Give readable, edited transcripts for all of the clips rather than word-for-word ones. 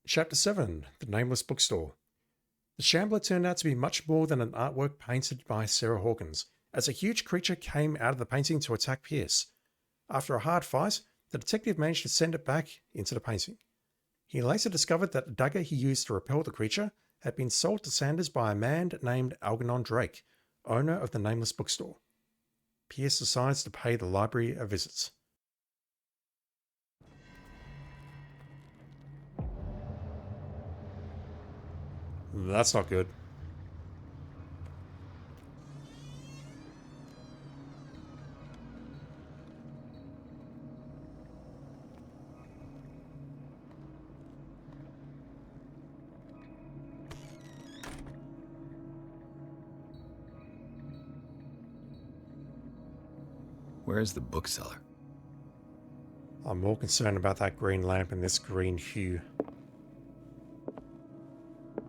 Chapter 7 The Nameless Bookstore. The Shambler turned out to be much more than an artwork painted by Sarah Hawkins, as a huge creature came out of the painting to attack Pierce. After a hard fight, the detective managed to send it back into the painting. He later discovered that the dagger he used to repel the creature had been sold to Sanders by a man named Algernon Drake, owner of the Nameless Bookstore. Pierce decides to pay the library a visit. That's not good. Where is the bookseller? I'm more concerned about that green lamp and this green hue.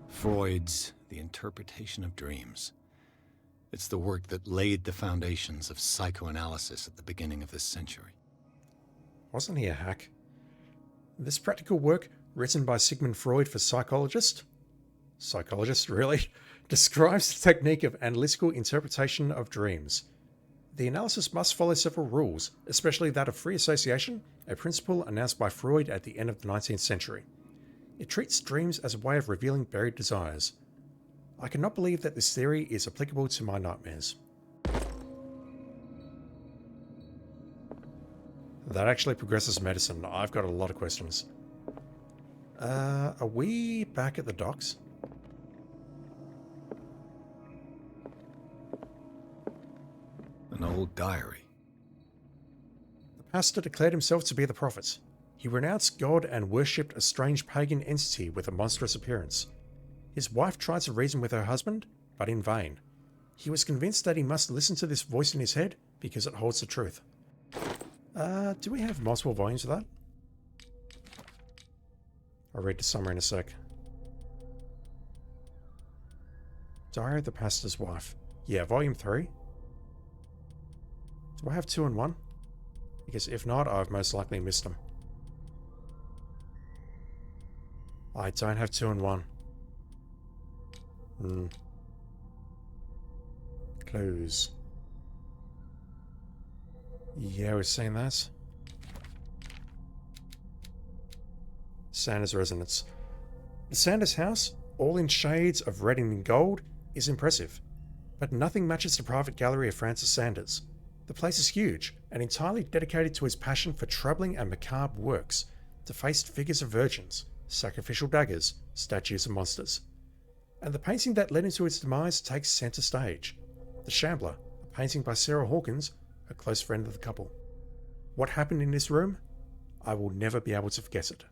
Freud's The Interpretation of Dreams. It's the work that laid the foundations of psychoanalysis at the beginning of this century. Wasn't he a hack? This practical work, written by Sigmund Freud for psychologists, really, describes the technique of analytical interpretation of dreams. The analysis must follow several rules, especially that of free association, a principle announced by Freud at the end of the 19th century. It treats dreams as a way of revealing buried desires. I cannot believe that this theory is applicable to my nightmares. That actually progresses medicine. I've got a lot of questions. Are we back at the docks? An old diary. The pastor declared himself to be the prophet. He renounced God and worshipped a strange pagan entity with a monstrous appearance. His wife tried to reason with her husband, but in vain. He was convinced that he must listen to this voice in his head because it holds the truth. Do we have multiple volumes of that? I'll read the summary in a sec. Diary of the Pastor's Wife. Yeah, volume 3. Do I have 2 and 1? Because if not, I've most likely missed them. I don't have 2 and 1. Close. Yeah, we're seeing that. Sanders' residence. The Sanders house, all in shades of red and gold, is impressive. But nothing matches the private gallery of Francis Sanders. The place is huge and entirely dedicated to his passion for troubling and macabre works, defaced figures of virgins, sacrificial daggers, statues of monsters. And the painting that led into its demise takes centre stage. The Shambler, a painting by Sarah Hawkins, a close friend of the couple. What happened in this room? I will never be able to forget it.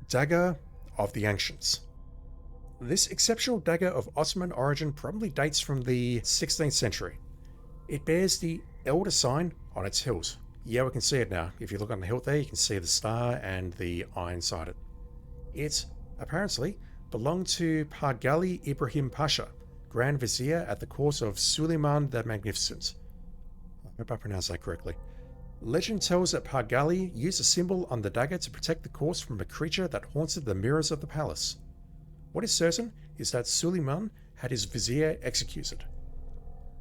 Dagger of the Ancients. This exceptional dagger of Ottoman origin probably dates from the 16th century. It bears the Elder sign on its hilt. Yeah, we can see it now. If you look on the hilt there, you can see the star and the eye inside it. It, apparently, belonged to Pargali Ibrahim Pasha, Grand Vizier at the court of Suleiman the Magnificent. I hope I pronounced that correctly. Legend tells that Pargali used a symbol on the dagger to protect the court from a creature that haunted the mirrors of the palace. What is certain is that Suleiman had his vizier executed.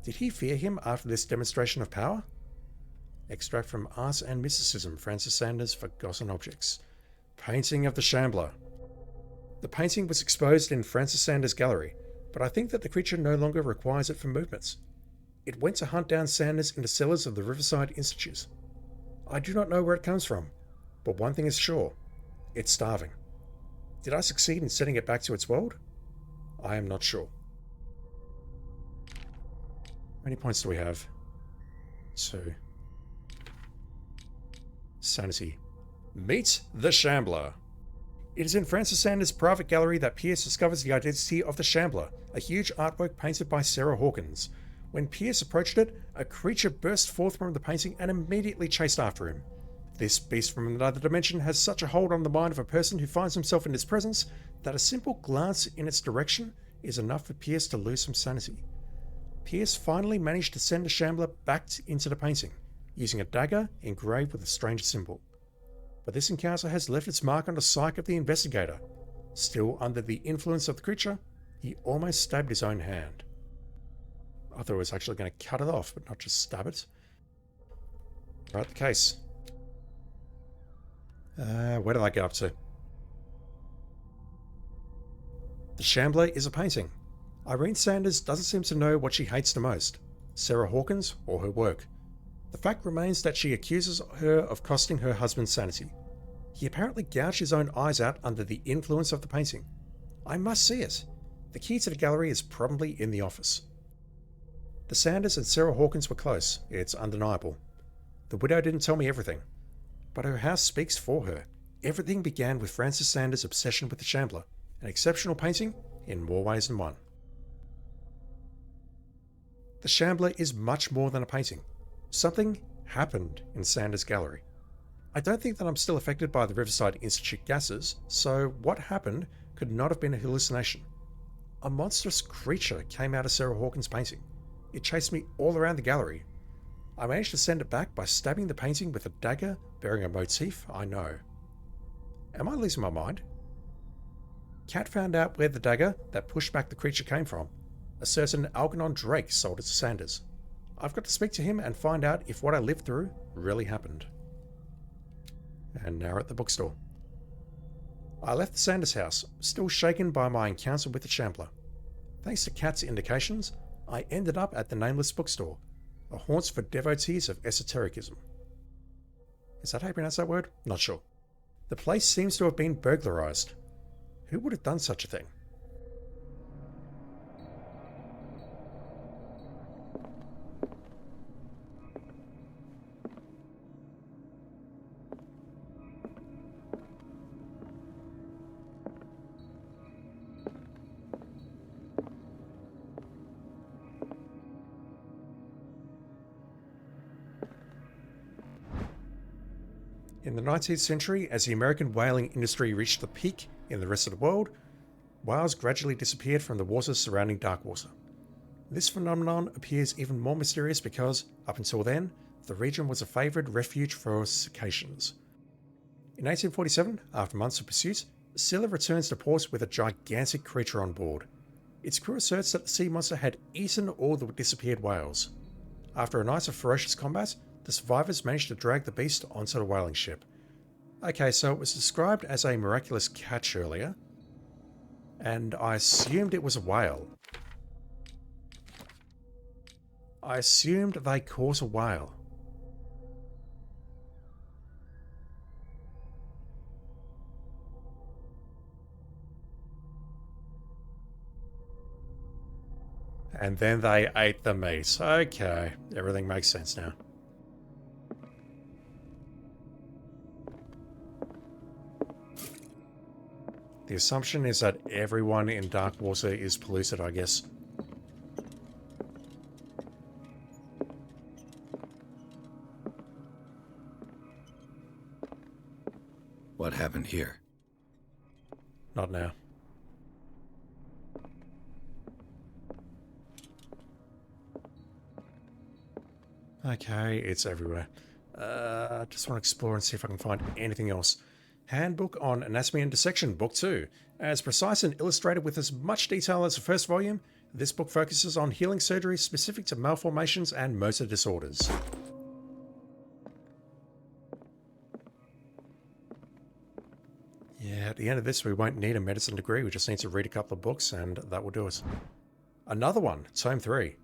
Did he fear him after this demonstration of power? Extract from Art and Mysticism, Francis Sanders' Forgotten Objects. Painting of the Shambler. The painting was exposed in Francis Sanders' gallery, but I think that the creature no longer requires it for movements. It went to hunt down Sanders in the cellars of the Riverside Institute. I do not know where it comes from, but one thing is sure. It's starving. Did I succeed in sending it back to its world? I am not sure. How many points do we have? 2. Sanity. Meet the Shambler. It is in Francis Sanders' private gallery that Pierce discovers the identity of the Shambler, a huge artwork painted by Sarah Hawkins. When Pierce approached it, a creature burst forth from the painting and immediately chased after him. This beast from another dimension has such a hold on the mind of a person who finds himself in its presence that a simple glance in its direction is enough for Pierce to lose some sanity. Pierce finally managed to send the Shambler back into the painting, using a dagger engraved with a strange symbol. but this encounter has left its mark on the psyche of the investigator. Still under the influence of the creature, he almost stabbed his own hand. I thought he was actually going to cut it off, but not just stab it. Right, the case. Where did I get up to? The Shambler is a painting. Irene Sanders doesn't seem to know what she hates the most, Sarah Hawkins or her work. The fact remains that she accuses her of costing her husband's sanity. He apparently gouged his own eyes out under the influence of the painting. I must see it. The key to the gallery is probably in the office. The Sanders and Sarah Hawkins were close, it's undeniable. The widow didn't tell me everything, but her house speaks for her. Everything began with Frances Sanders' obsession with the Shambler, an exceptional painting in more ways than one. The Shambler is much more than a painting. Something happened in Sanders' gallery. I don't think that I'm still affected by the Riverside Institute gases, so what happened could not have been a hallucination. A monstrous creature came out of Sarah Hawkins' painting. It chased me all around the gallery. I managed to send it back by stabbing the painting with a dagger bearing a motif I know. Am I losing my mind? Kat found out where the dagger that pushed back the creature came from. A certain Algernon Drake sold it to Sanders. I've got to speak to him and find out if what I lived through really happened. And now we're at the bookstore. I left the Sanders house, still shaken by my encounter with the Shambler. Thanks to Kat's indications, I ended up at the Nameless Bookstore, a haunt for devotees of esotericism. Is that how you pronounce that word? Not sure. The place seems to have been burglarized. Who would have done such a thing? In the 19th century, as the American whaling industry reached the peak in the rest of the world, whales gradually disappeared from the waters surrounding Darkwater. This phenomenon appears even more mysterious because, up until then, the region was a favoured refuge for cetaceans. In 1847, after months of pursuit, Scylla returns to port with a gigantic creature on board. Its crew asserts that the sea monster had eaten all the disappeared whales. After a night of ferocious combat, the survivors managed to drag the beast onto the whaling ship. Okay, so it was described as a miraculous catch earlier, and I assumed it was a whale. I assumed they caught a whale. And then they ate the meat. Okay, everything makes sense now. The assumption is that everyone in Darkwater is polluted, I guess. What happened here? Not now. Okay, it's everywhere. I just want to explore and see if I can find anything else. Handbook on Anatomy and Dissection, Book 2. As precise and illustrated with as much detail as the first volume, this book focuses on healing surgery specific to malformations and motor disorders. Yeah, at the end of this we won't need a medicine degree, we just need to read a couple of books and that will do it. Another one, Tome 3.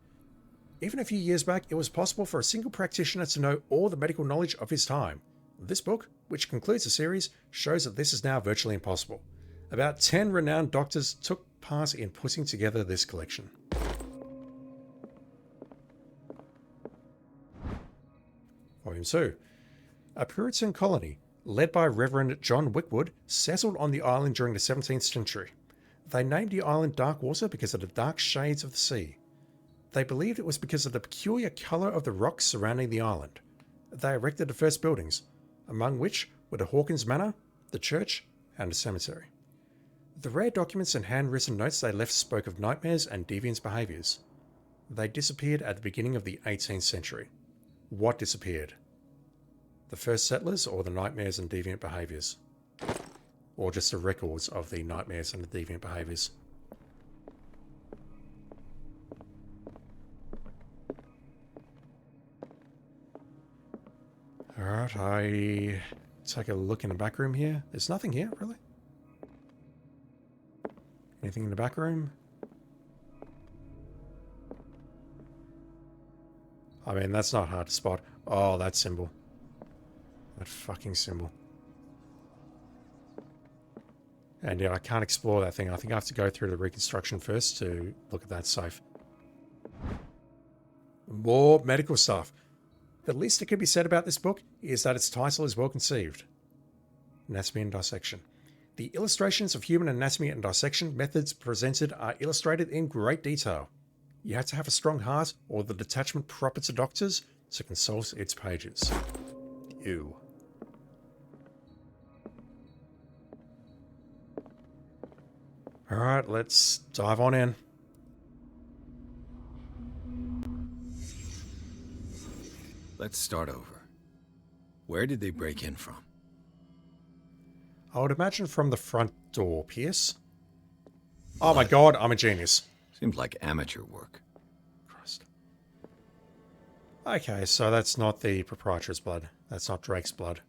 Even a few years back, it was possible for a single practitioner to know all the medical knowledge of his time. This book, which concludes the series, shows that this is now virtually impossible. About 10 renowned doctors took part in putting together this collection. Volume 2. A Puritan colony, led by Reverend John Wickwood, settled on the island during the 17th century. They named the island Darkwater because of the dark shades of the sea. They believed it was because of the peculiar colour of the rocks surrounding the island. They erected the first buildings, among which were the Hawkins Manor, the church, and a cemetery. The rare documents and handwritten notes they left spoke of nightmares and deviant behaviours. They disappeared at the beginning of the 18th century. What disappeared? The first settlers or the nightmares and deviant behaviours? Or just the records of the nightmares and the deviant behaviours? Alright, I take a look in the back room here. There's nothing here, really. Anything in the back room? I mean, that's not hard to spot. Oh, that symbol. That fucking symbol. And yeah, I can't explore that thing. I think I have to go through the reconstruction first to look at that safe. More medical stuff. The least that could be said about this book is that its title is well conceived. Anatomy and dissection. The illustrations of human anatomy and dissection methods presented are illustrated in great detail. You have to have a strong heart or the detachment proper to doctors to consult its pages. Ew. Alright, let's dive on in. Let's start over. Where did they break in from? I would imagine from the front door, Pierce. Oh my god, I'm a genius. Seems like amateur work. Christ. Okay, so that's not the proprietor's blood. That's not Drake's blood.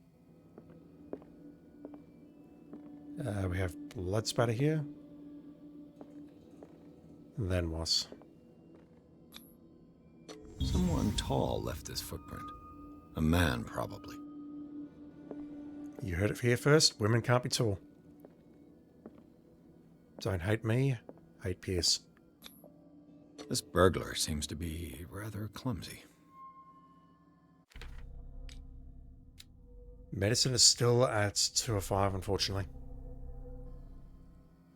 We have blood spatter here. And then was. Someone tall left this footprint. A man, probably. You heard it here first. Women can't be tall. Don't hate me, hate Pierce. This burglar seems to be rather clumsy. Medicine is still at 2 of 5, unfortunately.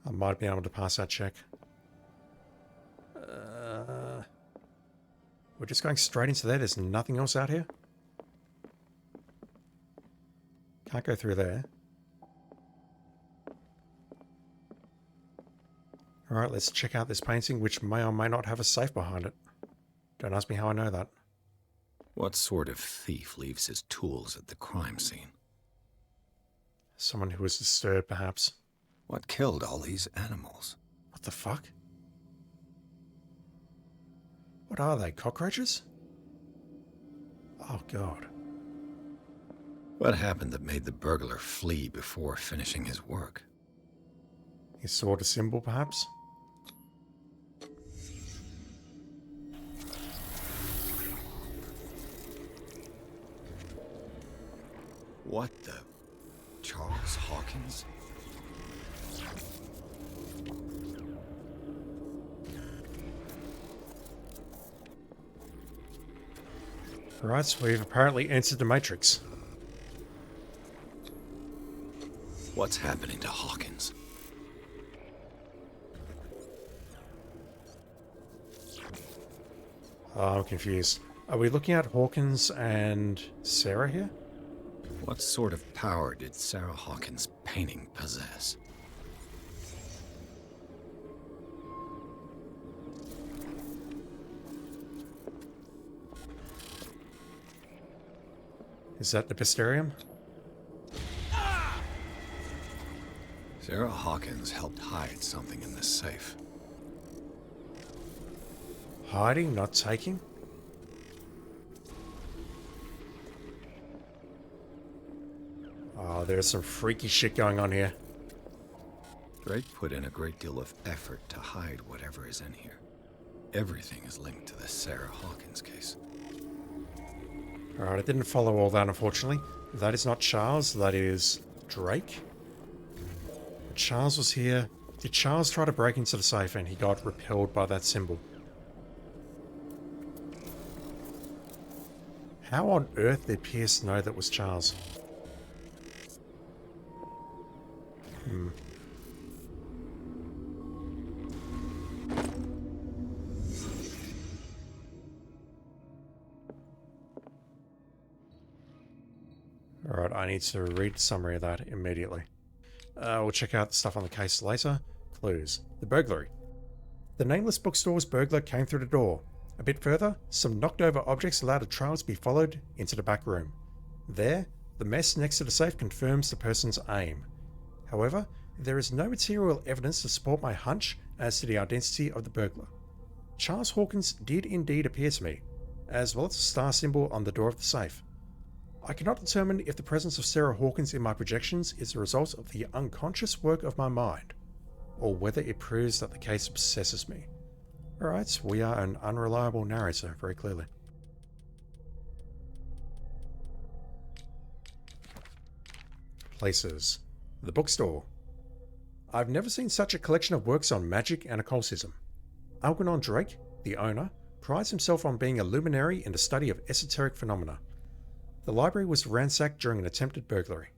I might be able to pass that check. We're just going straight into there. There's nothing else out here. Can't go through there. Alright, let's check out this painting, which may or may not have a safe behind it. Don't ask me how I know that. What sort of thief leaves his tools at the crime scene? Someone who was disturbed, perhaps. What killed all these animals? What the fuck? What are they, cockroaches? Oh god. What happened that made the burglar flee before finishing his work? He saw the symbol, perhaps? What the... Charles Hawkins? Right, so we've apparently entered the Matrix. What's happening to Hawkins? Oh, I'm confused. Are we looking at Hawkins and Sarah here? What sort of power did Sarah Hawkins' painting possess? Is that the Pisterium? Sarah Hawkins helped hide something in this safe. Hiding, not taking? Oh, there's some freaky shit going on here. Drake put in a great deal of effort to hide whatever is in here. Everything is linked to the Sarah Hawkins case. Alright, I didn't follow all that, unfortunately. That is not Charles, that is Drake. But Charles was here. Did Charles try to break into the safe and he got repelled by that symbol? How on earth did Pierce know that was Charles? Alright, I need to read the summary of that immediately. We'll check out the stuff on the case later. Clues. The burglary. The nameless bookstore's burglar came through the door. A bit further, some knocked over objects allowed a trail to be followed into the back room. There, the mess next to the safe confirms the person's aim. However, there is no material evidence to support my hunch as to the identity of the burglar. Charles Hawkins did indeed appear to me, as well as a star symbol on the door of the safe. I cannot determine if the presence of Sarah Hawkins in my projections is the result of the unconscious work of my mind, or whether it proves that the case obsesses me. Alright, we are an unreliable narrator, very clearly. Places. The Bookstore. I've never seen such a collection of works on magic and occultism. Algernon Drake, the owner, prides himself on being a luminary in the study of esoteric phenomena. The library was ransacked during an attempted burglary.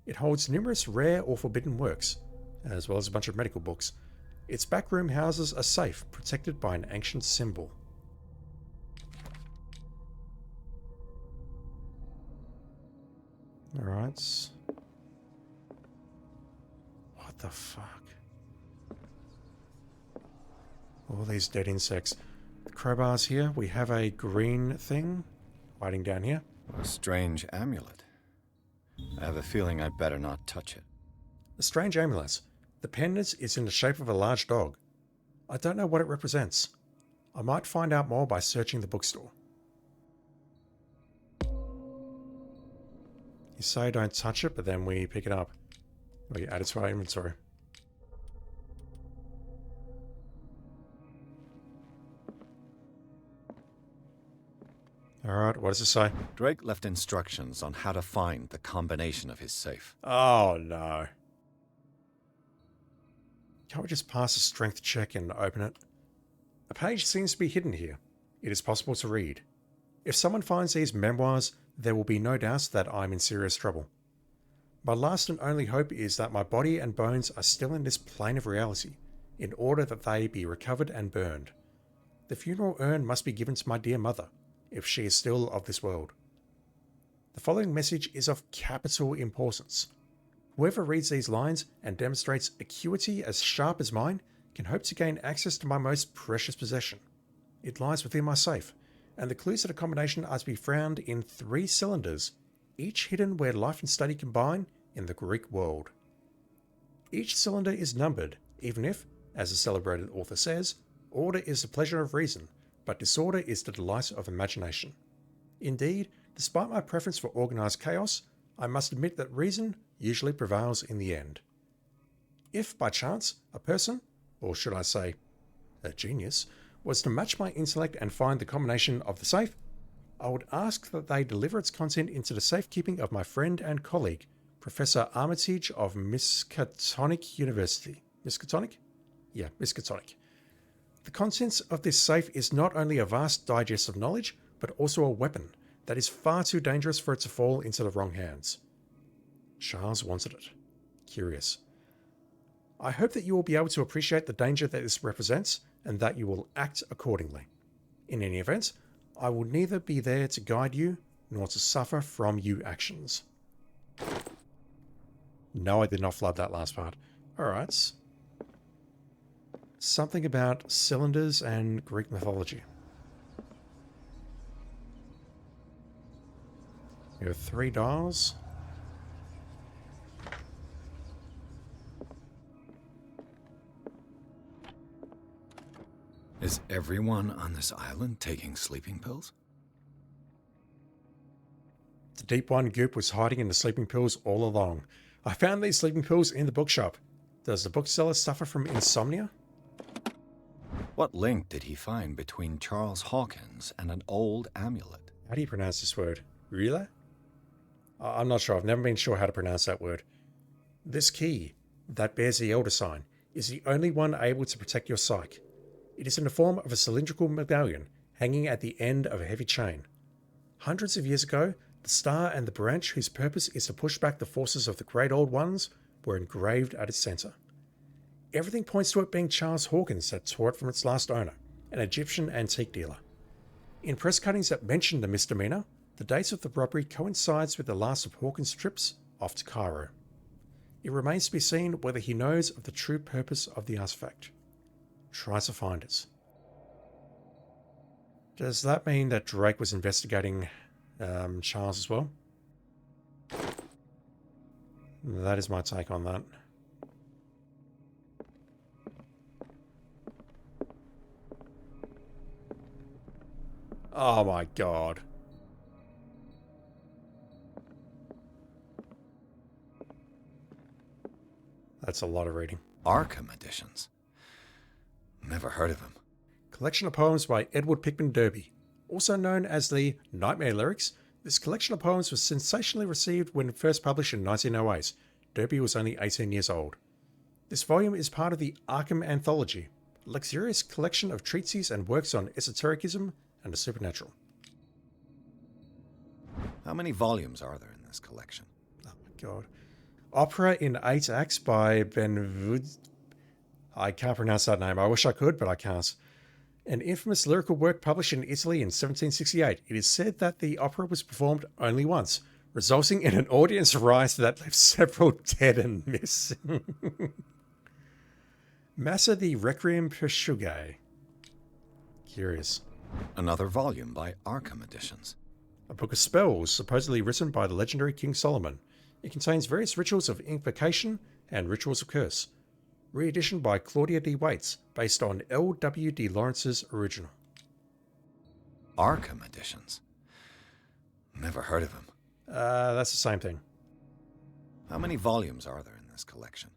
It holds numerous rare or forbidden works, as well as a bunch of medical books. Its back room houses a safe protected by an ancient symbol. Alright. What the fuck? All these dead insects. The crowbars here. We have a green thing hiding down here. A strange amulet. I have a feeling I'd better not touch it. A strange amulet. The pendant is in the shape of a large dog. I don't know what it represents. I might find out more by searching the bookstore. You say don't touch it, but then we pick it up. We add it to our inventory. Alright, what does it say? Drake left instructions on how to find the combination of his safe. Oh no. Can't we just pass a strength check and open it? A page seems to be hidden here. It is possible to read. If someone finds these memoirs, there will be no doubt that I'm in serious trouble. My last and only hope is that my body and bones are still in this plane of reality, in order that they be recovered and burned. The funeral urn must be given to my dear mother, if she is still of this world. The following message is of capital importance. Whoever reads these lines and demonstrates acuity as sharp as mine can hope to gain access to my most precious possession. It lies within my safe, and the clues to the combination are to be found in 3 cylinders, each hidden where life and study combine in the Greek world. Each cylinder is numbered, even if, as the celebrated author says, order is the pleasure of reason, but disorder is the delight of imagination. Indeed, despite my preference for organized chaos, I must admit that reason usually prevails in the end. If, by chance, a person, or should I say, a genius, was to match my intellect and find the combination of the safe, I would ask that they deliver its content into the safekeeping of my friend and colleague, Professor Armitage of Miskatonic University. Miskatonic? Yeah, Miskatonic. The contents of this safe is not only a vast digest of knowledge, but also a weapon that is far too dangerous for it to fall into the wrong hands. Charles wanted it. Curious. I hope that you will be able to appreciate the danger that this represents, and that you will act accordingly. In any event, I will neither be there to guide you, nor to suffer from you actions. No, I did not flub that last part. Alright. Something about cylinders and Greek mythology. We have 3 dials. Is everyone on this island taking sleeping pills? The Deep One goop was hiding in the sleeping pills all along. I found these sleeping pills in the bookshop. Does the bookseller suffer from insomnia? What link did he find between Charles Hawkins and an old amulet? How do you pronounce this word? Really? I'm not sure. I've never been sure how to pronounce that word. This key, that bears the Elder sign, is the only one able to protect your psyche. It is in the form of a cylindrical medallion hanging at the end of a heavy chain. Hundreds of years ago, the star and the branch whose purpose is to push back the forces of the Great Old Ones were engraved at its centre. Everything points to it being Charles Hawkins that tore it from its last owner, an Egyptian antique dealer. In press cuttings that mention the misdemeanor, the date of the robbery coincides with the last of Hawkins' trips off to Cairo. It remains to be seen whether he knows of the true purpose of the artifact. Try to find it. Does that mean that Drake was investigating Charles as well? That is my take on that. Oh my god. That's a lot of reading. Arkham editions. Never heard of him. Collection of poems by Edward Pickman Derby. Also known as the Nightmare Lyrics, this collection of poems was sensationally received when first published in 1908. Derby was only 18 years old. This volume is part of the Arkham Anthology, a luxurious collection of treatises and works on esotericism and the supernatural. How many volumes are there in this collection? Oh my god. Opera in 8 acts by Benvud. I can't pronounce that name. I wish I could, but I can't. An infamous lyrical work published in Italy in 1768. It is said that the opera was performed only once, resulting in an audience rise that left several dead and missing. Massa di Requiem per Shugai. Curious. Another volume by Arkham editions. A book of spells, supposedly written by the legendary King Solomon. It contains various rituals of invocation and rituals of curse. Reedition by Claudia D. Waits, based on L. W. D. Lawrence's original. Arkham editions. Never heard of him. That's the same thing. How many volumes are there in this collection?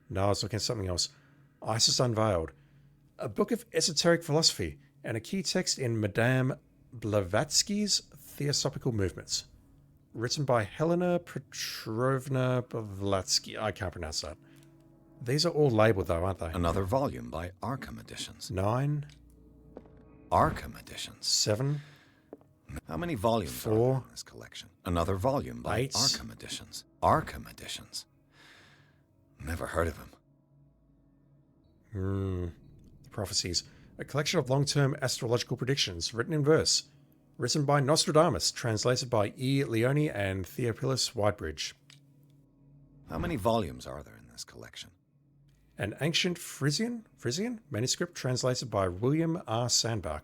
No, I was looking at something else. Isis Unveiled. A book of esoteric philosophy and a key text in Madame Blavatsky's Theosophical Movements. Written by Helena Petrovna Blavatsky. I can't pronounce that. These are all labelled though, aren't they? Another volume by Arkham editions. 9. Arkham editions. 7. How many volumes 4. are there in this collection? Another volume by 8. Arkham editions. Arkham editions. Never heard of him. The Prophecies. A collection of long-term astrological predictions written in verse. Written by Nostradamus, translated by E. Leone and Theophilus Whitebridge. How many volumes are there in this collection? An ancient Frisian manuscript translated by William R. Sandbach.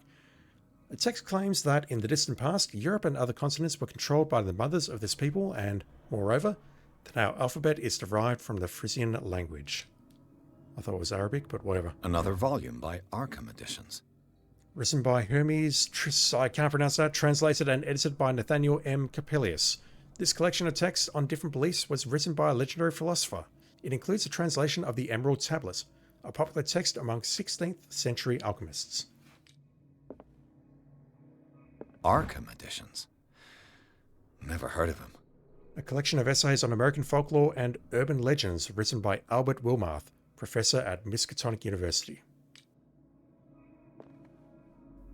The text claims that in the distant past, Europe and other continents were controlled by the mothers of this people and, moreover, that our alphabet is derived from the Frisian language. I thought it was Arabic, but whatever. Another volume by Arkham editions. Written by Hermes I can't pronounce that, translated and edited by Nathaniel M. Capelius. This collection of texts on different beliefs was written by a legendary philosopher. It includes a translation of the Emerald Tablet, a popular text among 16th century alchemists. Arkham editions. Never heard of him. A collection of essays on American folklore and urban legends written by Albert Wilmarth, professor at Miskatonic University.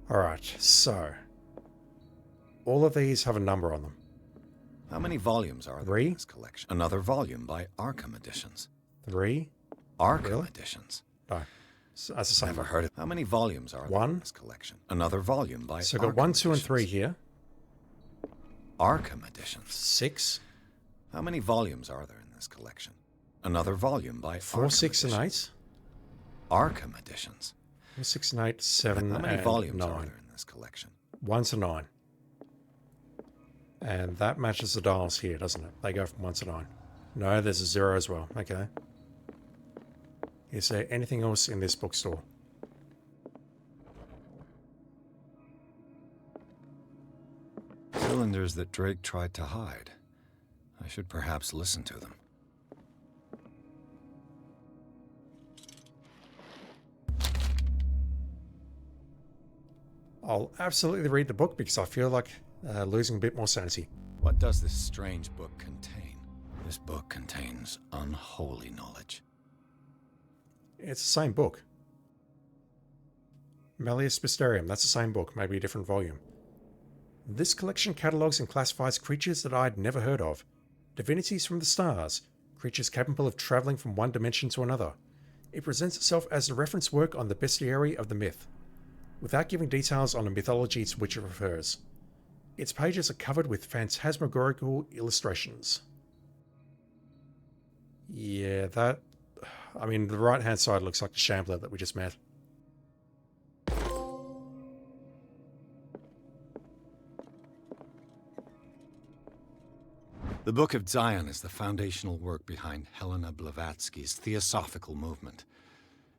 Alright, so all of these have a number on them. How many volumes are there 3. in this collection? Another volume by Arkham editions. 3. Arkham Really? editions. No, so that's the same. Never heard of. How many volumes are there 1. in this collection? Another volume by So I've got Arkham 1, 2, and editions. 3 here. Arkham editions. 6, How many volumes are there in this collection? Another volume by 4, Arkham 6, and 8. editions. Arkham editions. 4, 6, and 8, 7, How many and volumes are 9. there in this collection? 1 to 9. And that matches the dials here, doesn't it? They go from 1 to 9. No, there's a 0 as well. Okay. Is there anything else in this bookstore? Cylinders that Drake tried to hide. I should perhaps listen to them. I'll absolutely read the book because I feel like losing a bit more sanity. What does this strange book contain? This book contains unholy knowledge. It's the same book. Malleus Mysterium, that's the same book, maybe a different volume. This collection catalogues and classifies creatures that I'd never heard of. Divinities from the stars, creatures capable of travelling from one dimension to another. It presents itself as a reference work on the bestiary of the myth, without giving details on the mythology to which it refers. Its pages are covered with phantasmagorical illustrations. Yeah, that... I mean, the right-hand side looks like the Shambler that we just met. The Book of Zion is the foundational work behind Helena Blavatsky's theosophical movement.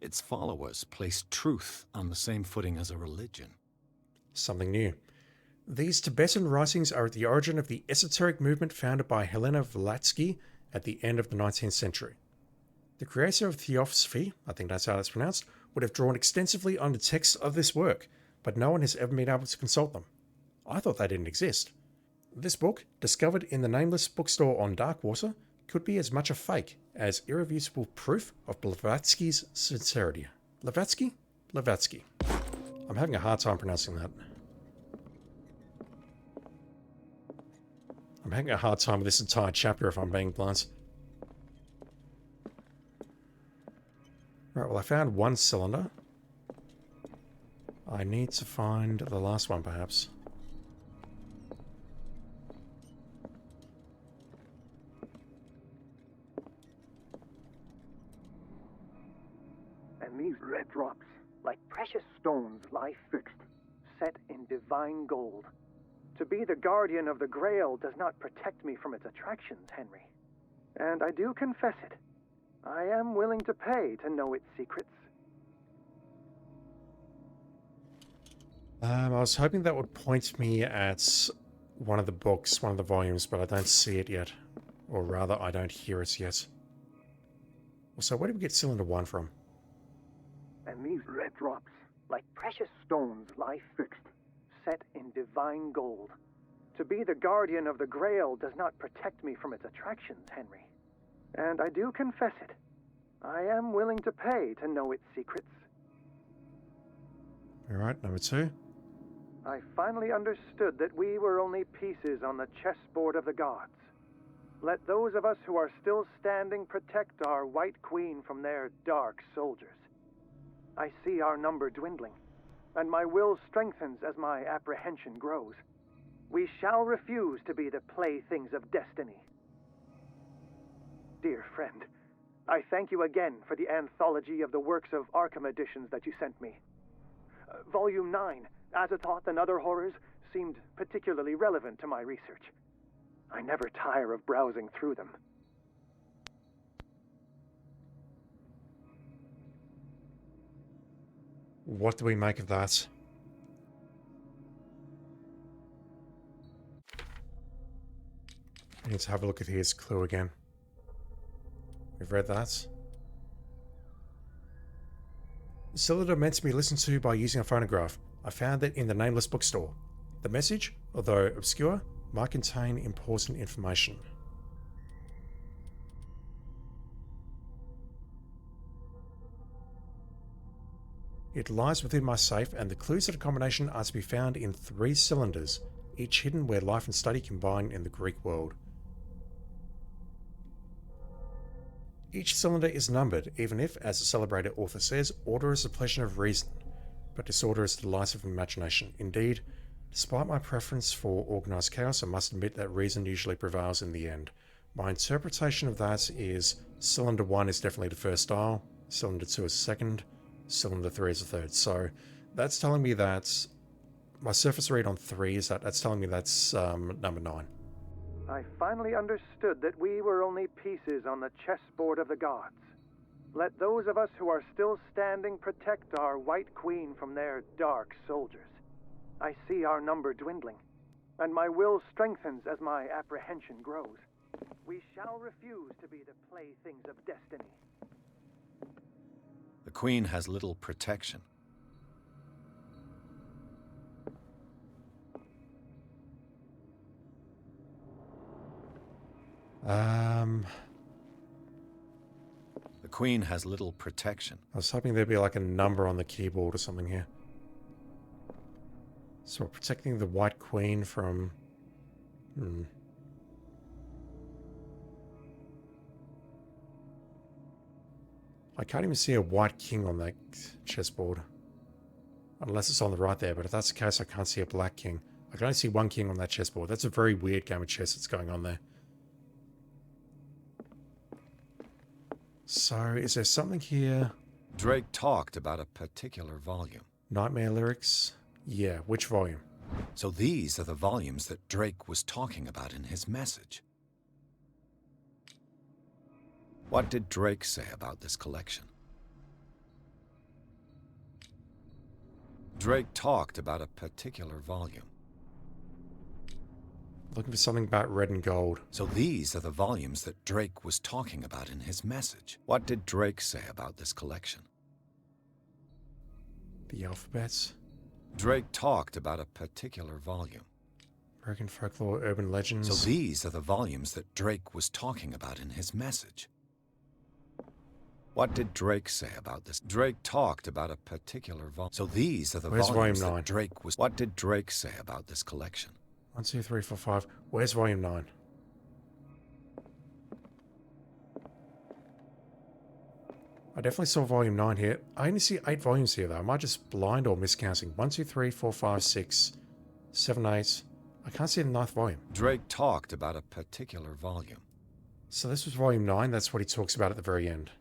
Its followers place truth on the same footing as a religion. Something new. These Tibetan writings are at the origin of the esoteric movement founded by Helena Blavatsky at the end of the 19th century. The creator of Theosophy, I think that's how it's pronounced, would have drawn extensively on the texts of this work, but no one has ever been able to consult them. I thought they didn't exist. This book, discovered in the nameless bookstore on Darkwater, could be as much a fake as irrefutable proof of Blavatsky's sincerity. Blavatsky? Blavatsky. I'm having a hard time pronouncing that. I'm having a hard time with this entire chapter if I'm being blunt. Right, well I found one cylinder. I need to find the last one perhaps. And these red drops, like precious stones, lie fixed, set in divine gold. To be the guardian of the Grail does not protect me from its attractions, Henry. And I do confess it. I am willing to pay to know its secrets. I was hoping that would point me at one of the books, one of the volumes, but I don't see it yet. Or rather, I don't hear it yet. So where did we get cylinder 1 from? And these red drops, like precious stones, lie fixed, set in divine gold. To be the guardian of the Grail does not protect me from its attractions, Henry. And I do confess it. I am willing to pay to know its secrets. Alright, number 2. I finally understood that we were only pieces on the chessboard of the gods. Let those of us who are still standing protect our White Queen from their dark soldiers. I see our number dwindling, and my will strengthens as my apprehension grows. We shall refuse to be the playthings of destiny. Dear friend, I thank you again for the anthology of the works of Arkham editions that you sent me. Volume 9, Azathoth and Other Horrors, seemed particularly relevant to my research. I never tire of browsing through them. What do we make of that? I need to have a look at his clue again. We've read that. The cylinder meant to be listened to by using a phonograph. I found it in the nameless bookstore. The message, although obscure, might contain important information. It lies within my safe, and the clues to the combination are to be found in 3 cylinders, each hidden where life and study combine in the Greek world. Each cylinder is numbered, even if, as the celebrated author says, order is the pleasure of reason, but disorder is the delight of imagination. Indeed, despite my preference for organised chaos, I must admit that reason usually prevails in the end. My interpretation of that is cylinder 1 is definitely the first dial, cylinder 2 is the second, cylinder 3 is the third. So that's telling me that my surface read on 3 is that's telling me that's number 9. I finally understood that we were only pieces on the chessboard of the gods. Let those of us who are still standing protect our White Queen from their dark soldiers. I see our number dwindling, and my will strengthens as my apprehension grows. We shall refuse to be the playthings of destiny. The Queen has little protection. The Queen has little protection. I was hoping there'd be like a number on the keyboard or something here. So we're protecting the White Queen from... I can't even see a White King on that chessboard. Unless it's on the right there, but if that's the case, I can't see a Black King. I can only see one king on that chessboard. That's a very weird game of chess that's going on there. So, is there something here? Drake talked about a particular volume. Nightmare Lyrics? Yeah, which volume? So these are the volumes that Drake was talking about in his message. What did Drake say about this collection? Drake talked about a particular volume. Looking for something about red and gold. So these are the volumes that Drake was talking about in his message. What did Drake say about this collection? The alphabets. Drake talked about a particular volume. American folklore, urban legends. So these are the volumes that Drake was talking about in his message. What did Drake say about this? Drake talked about a particular volume. So these are the Where's volumes volume 9? that Drake was... What did Drake say about this collection? 1, 2, 3, 4, 5. Where's volume 9? I definitely saw volume 9 here. I only see 8 volumes here though. Am I just blind or miscounting? 1, 2, 3, 4, 5, 6, 7, 8. I can't see the 9th volume. Drake talked about a particular volume. So this was volume 9. That's what he talks about at the very end.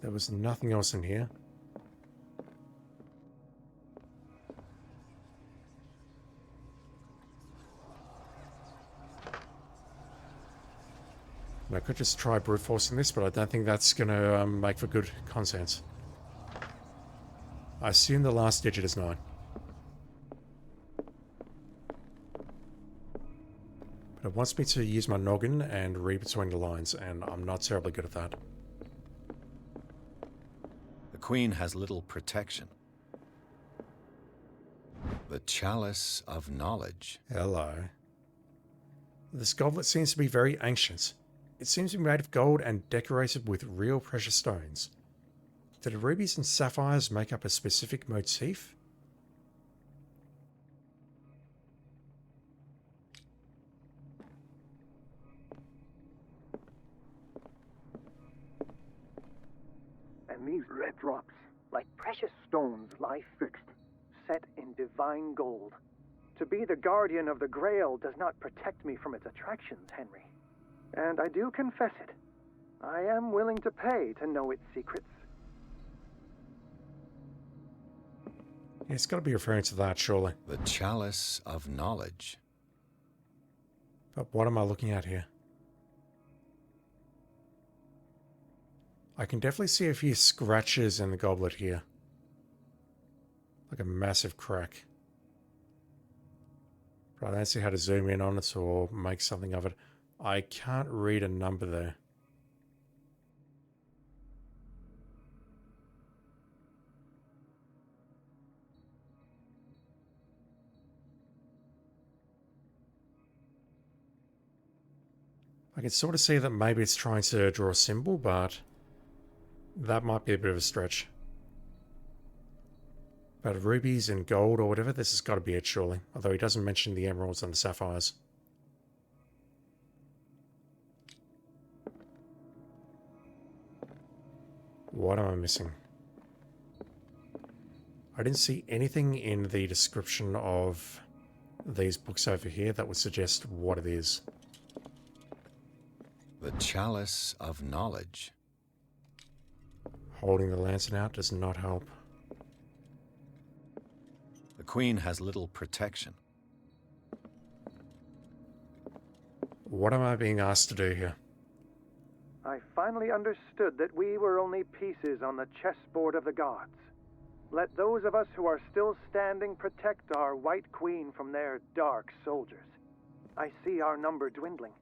There was nothing else in here. And I could just try brute forcing this, but I don't think that's going to make for good content. I assume the last digit is 9. But it wants me to use my noggin and read between the lines, and I'm not terribly good at that. The Queen has little protection. The Chalice of Knowledge. Hello. This goblet seems to be very ancient. It seems to be made of gold and decorated with real precious stones. Do the rubies and sapphires make up a specific motif? And these red drops, like precious stones, lie fixed, set in divine gold. To be the guardian of the Grail does not protect me from its attractions, Henry. And I do confess it. I am willing to pay to know its secrets. Yeah, it's got to be referring to that, surely. The Chalice of Knowledge. But what am I looking at here? I can definitely see a few scratches in the goblet here. Like a massive crack. But I don't see how to zoom in on it or make something of it. I can't read a number there. I can sort of see that maybe it's trying to draw a symbol, but that might be a bit of a stretch. But rubies and gold or whatever, this has got to be it surely. Although he doesn't mention the emeralds and the sapphires. What am I missing? I didn't see anything in the description of these books over here that would suggest what it is. The Chalice of Knowledge. Holding the lantern out does not help. The Queen has little protection. What am I being asked to do here? I finally understood that we were only pieces on the chessboard of the gods. Let those of us who are still standing protect our White Queen from their dark soldiers. I see our number dwindling,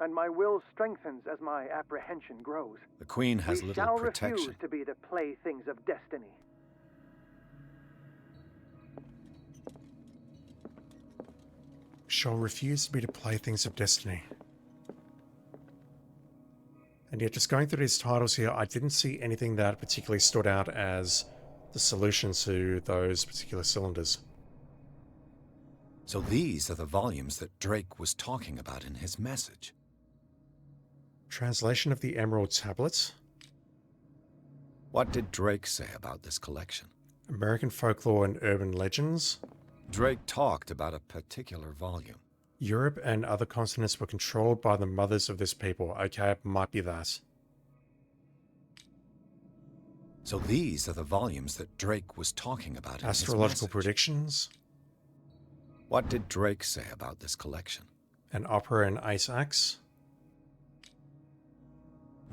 and my will strengthens as my apprehension grows. The Queen has We little shall protection. refuse to be the playthings of destiny. Shall refuse to be the playthings of destiny. And yet, just going through these titles here, I didn't see anything that particularly stood out as the solution to those particular cylinders. So these are the volumes that Drake was talking about in his message. Translation of the Emerald Tablets. What did Drake say about this collection? American folklore and urban legends. Drake talked about a particular volume. Europe and other continents were controlled by the mothers of this people. Okay, it might be that. So these are the volumes that Drake was talking about in his Astrological message. predictions. What did Drake say about this collection? An opera in 8 acts.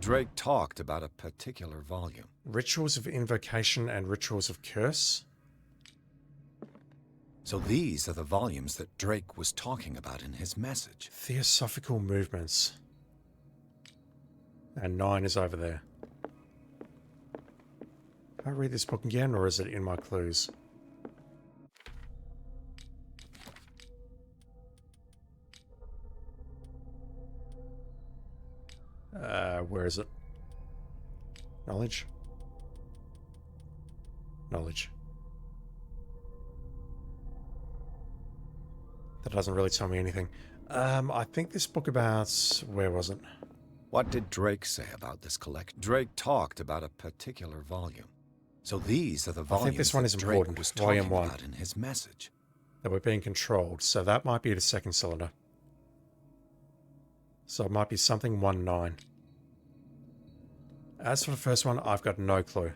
Drake talked about a particular volume. Rituals of invocation and rituals of curse. So these are the volumes that Drake was talking about in his message. Theosophical movements. And 9 is over there. Can I read this book again, or is it in my clues? Where is it? Knowledge? Knowledge. That doesn't really tell me anything. I think this book about... Where was it? What did Drake say about this collection? Drake talked about a particular volume. So these are the volumes think this one that is Drake important. was Volume talking 1. about in his message. That we're being controlled. So that might be the second cylinder. So it might be something 1-9. As for the first one, I've got no clue.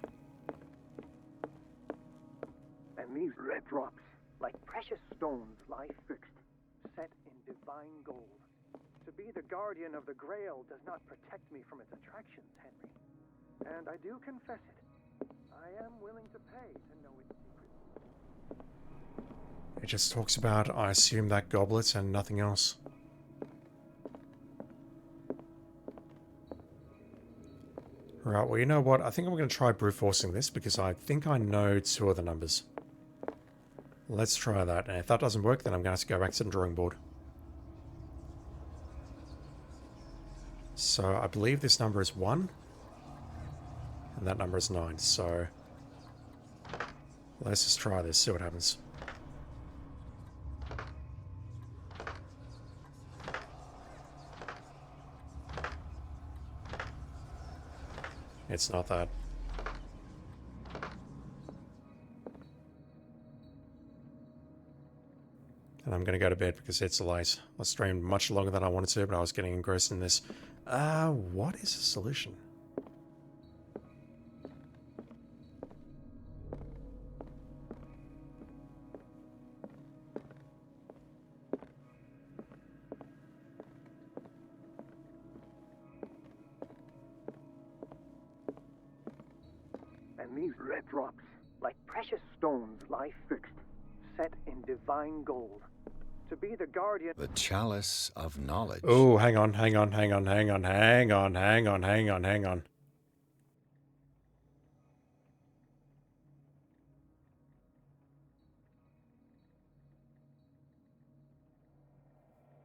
And these red drops, like precious stones, lie fixed, set in divine gold. To be the guardian of the Grail does not protect me from its attractions, Henry. And I do confess it. I am willing to pay to know its secrets. It just talks about, I assume, that goblet and nothing else. Right, well, you know what? I think I'm going to try brute forcing this because I think I know 2 of the numbers. Let's try that. And if that doesn't work, then I'm going to have to go back to the drawing board. So I believe this number is 1. And that number is 9. So let's just try this, see what happens. It's not that. And I'm going to go to bed because it's late. I streamed much longer than I wanted to, but I was getting engrossed in this. What is the solution? And these red drops, like precious stones, lie fixed, set in divine gold. To be the guardian... The chalice of knowledge. Oh, hang on.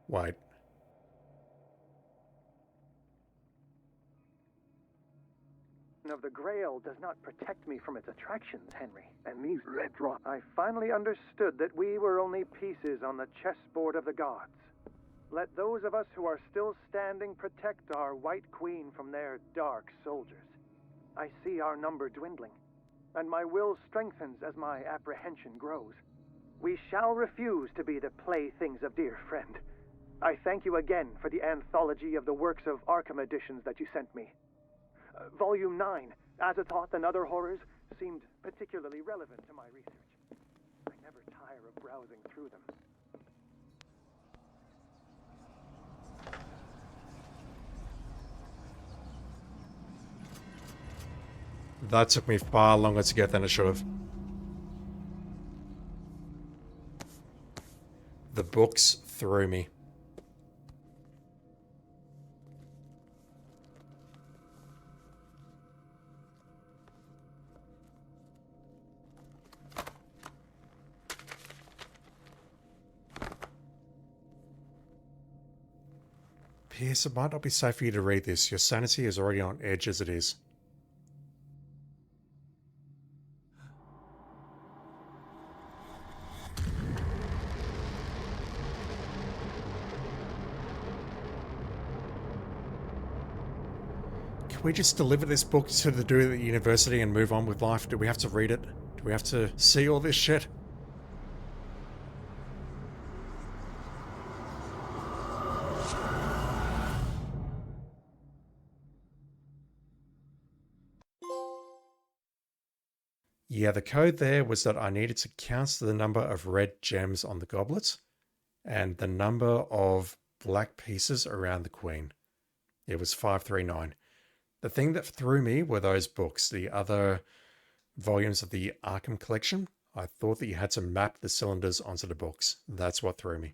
Wait. of the Grail does not protect me from its attractions, Henry. And these red drops... I finally understood that we were only pieces on the chessboard of the gods. Let those of us who are still standing protect our White Queen from their dark soldiers. I see our number dwindling, and my will strengthens as my apprehension grows. We shall refuse to be the playthings of dear friend. I thank you again for the anthology of the works of Arkham editions that you sent me. Volume 9, Azathoth and Other Horrors, seemed particularly relevant to my research. I never tire of browsing through them. That took me far longer to get than it should have. The books threw me. Pierce, it might not be safe for you to read this. Your sanity is already on edge as it is. Can we just deliver this book to the dude at the university and move on with life? Do we have to read it? Do we have to see all this shit? Yeah, the code there was that I needed to count the number of red gems on the goblets and the number of black pieces around the queen. It was 539. The thing that threw me were those books, the other volumes of the Arkham collection. I thought that you had to map the cylinders onto the books. That's what threw me.